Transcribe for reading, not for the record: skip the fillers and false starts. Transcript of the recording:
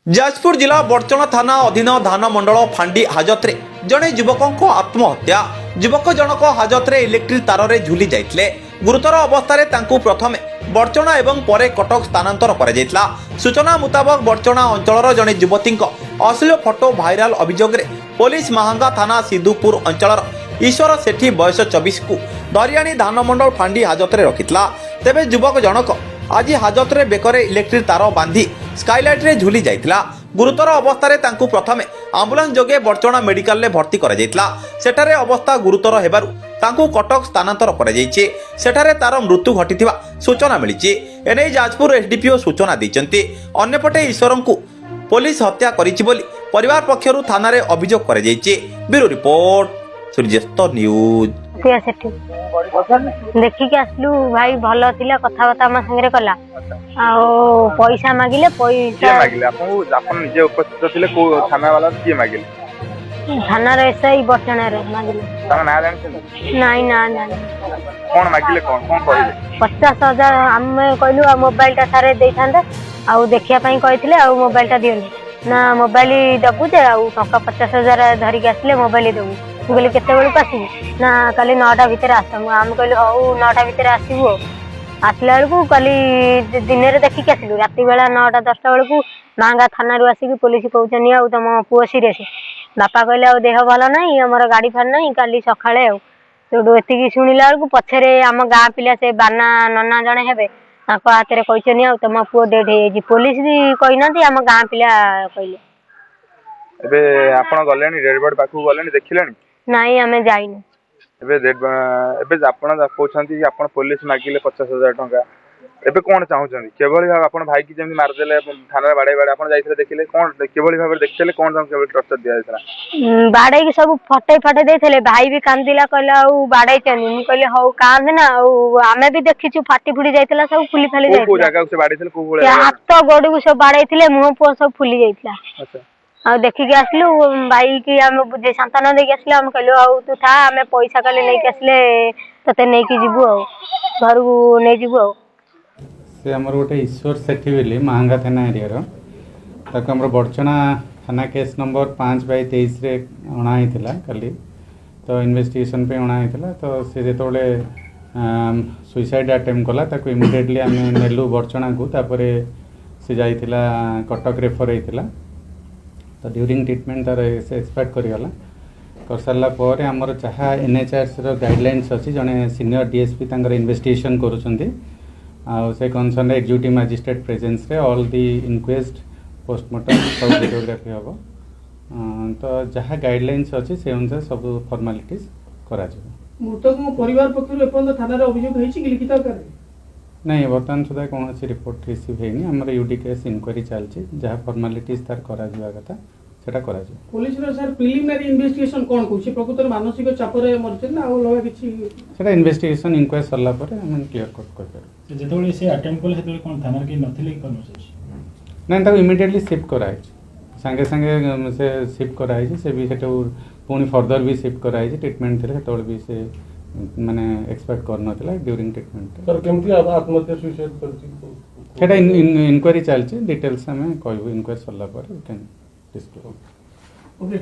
जाजपुर जिला बड़चना थाना अधीन धान मंडल फांडी हाजत जड़े युवक आत्महत्या। युवक जनक हाजत इलेक्ट्रिक तार रे झुली जाइथिले। गुरुतर अवस्था प्रथम बड़चना एवं परे कटक स्थानांतर करा। सूचना मुताबक बड़चना अंचल जड़े युवती अश्लील फोटो भाइराल अभियोग पुलिस महांगा थाना सिद्धुपुर अंचल ईश्वर सेठी बयस 24 को धरियाणी धान मंडल फांडी हाजत रखिता। तेबे युवक जनक आज हाजत बेकरे इलेक्ट्रिक तार बांधी स्काईलाइट रे झुली जाइथिला। गुरुतर अवस्था प्रथम आंबुलांस जोगे बड़चना मेडिकल रे भर्ती करा जाइथिला। सेठारे अवस्था गुरुतर हेबारु तांकु कटक स्थानांतर करा जाइछि। सेठारे तार मृत्यु घटिथिबा सूचना मिलिछि। एनै जाजपुर एसडीपीओ सूचना दैचंती। अन्यपटे ईश्वरंकु पुलिस हत्या करिछि बोली परिवार पक्षरु थाना रे अभियोग करा जाइछि। ब्यूरो रिपोर्ट सूर्यस्त न्यूज। देखिक आसलु भाई भल थिला कथाबार्ता आम संगे कला पैसा मागिले पैसा मागिले आपन निजे उपस्थित थिले को थाना वाला के मागिले थाना रे एसआई बटना रे मागिले तार ना जानि नाही ना ना कोन मागिले कोन कहिले 50,000 आमे कहलु मोबाइल ता सारे देथांदे आ देखिया पई कहिथिले आ मोबाइल ता दियोनी ना मोबाइल दबु जे आ टका 50,000 धरि के आसले मोबाइल देबु बोले केते बेल आसबु ना काली 9टा भीतर आसमु आम कहलु हौ 9टा भीतर आसीबो आसला बेलू काली दिन में देखिक आसलु राति बेला 9टा 10टा बेलू मांगा थाना रू आसिक पुलिस कहते आ तुम पुओ सीरियस बापा कहले आ देह भल ना आमर गाड़ी फाड़ ना काली सकाଳେ आउ एति शुणिला बेलू पछरे आम गाँ पिला से बाना नना जड़े हे हाथ में कहते आ तुम पुओ डेड हो पुलिस भी कहना आम गाँ पिला कहले एबे आपण गलेनी रेड बोर्ड पाखु गलेनी देखिलेनी नहीं आमे जाइनु एबे आपण कहउछंती आपण पुलिस मागिले 50,000 टंका एबे कोन चाहुछंती केवली भाव आपण भाई की जेमि मार देले थाना बाडे बाडे आपण जाइथिले देखिले कोन केवली भाव देखिले कोन जम केवल टर्चर दिया जायतरा बाडे की सब फटे फटे देथिले भाई भी कांदिला कहला आ बाडे चनी मु कहले हौ कांद ना आ आमे भी देखिछु फाटी फुडी जायतला सब फुली फाली जायतला को जगह से बाडीथिले को बोले हाथ गोड़ को सब बाडैथिले मुंह पुओ सब फुली जायतला। अच्छा आ देखिक आसलु भाई की आम बुझे सांत्वना देके आसलु आम कहलु आ तू था आम पैसा काले नहीं के आसले तते नहीं की जीवु आ घर को नहीं जीवु आ से हमर गोटे ईश्वर सेठी बेली महांगा थाना एरिया रो ताको हमर बड़चना थाना केस नंबर 5/23 रे अणा हितला काली तो इन्वेस्टिगेशन पे अणा हितला तो से जेतोले सुसाइड अटेम्प्ट कला ताको इमिडिएटली आम नेलु बड़चना को तापरे से जाइतिला कटक रेफर हितला तो ड्यूरिंग ट्रीटमेंट तार एक्सपायर करिगला कर सारा पर आमर जहाँ एनएचआरसी रो गाइडलाइंस अच्छी जड़े सीनियर डीएसपी तांकर इन्वेस्टिगेशन करुछंती आ से कंसर्न एग्जीक्यूटिव मजिस्ट्रेट प्रेजेंस रे ऑल दी इनक्वेस्ट पोस्टमार्टम सब वीडियोग्राफी हम तो जहाँ गाइडलाइंस अच्छी से अनुसार सब फॉर्मालिटीज करा जाबो। मृतक परिवार पक्षर एपन थाना रे अभियोग होईछि कि लिखित आकार नहीं बर्तमान सुधा कौन रिपोर्ट रिसीव होनी आमर यूडी केस इनक्वारी चलती जहाँ फॉर्मालिटीज तार करा जिवा कथा सेटा करा जाय। पुलिस रो सर प्रिलिमिनरी इन्वेस्टिगेशन कोन कहछि प्रकृत मानसिक चाप रे मरछन ना आ लगा किछि सेटा इन्वेस्टिगेशन इंक्वायरी सरला पर हम क्लियर कट कर पार जेतोले से अटेम्प्ट कले हेतोले कोन थाना के नथिले कि कर्मचारी नहीं ताको इमीडिएटली शिफ्ट कराई संगे संगे से शिफ्ट कराई से भी सेटा पुनी फर्दर भी शिफ्ट कराई ट्रीटमेंट थिले हेतोले भी से माने एक्सपेक्ट करनथिला ड्यूरिंग ट्रीटमेंट सर केमती आत्महत्या सुसाइड करछि सेटा इनक्वायरी चलछि डिटेल्स हमें कहबो इनक्वायरी सरला पर कैन डिस्क्लोज ओके।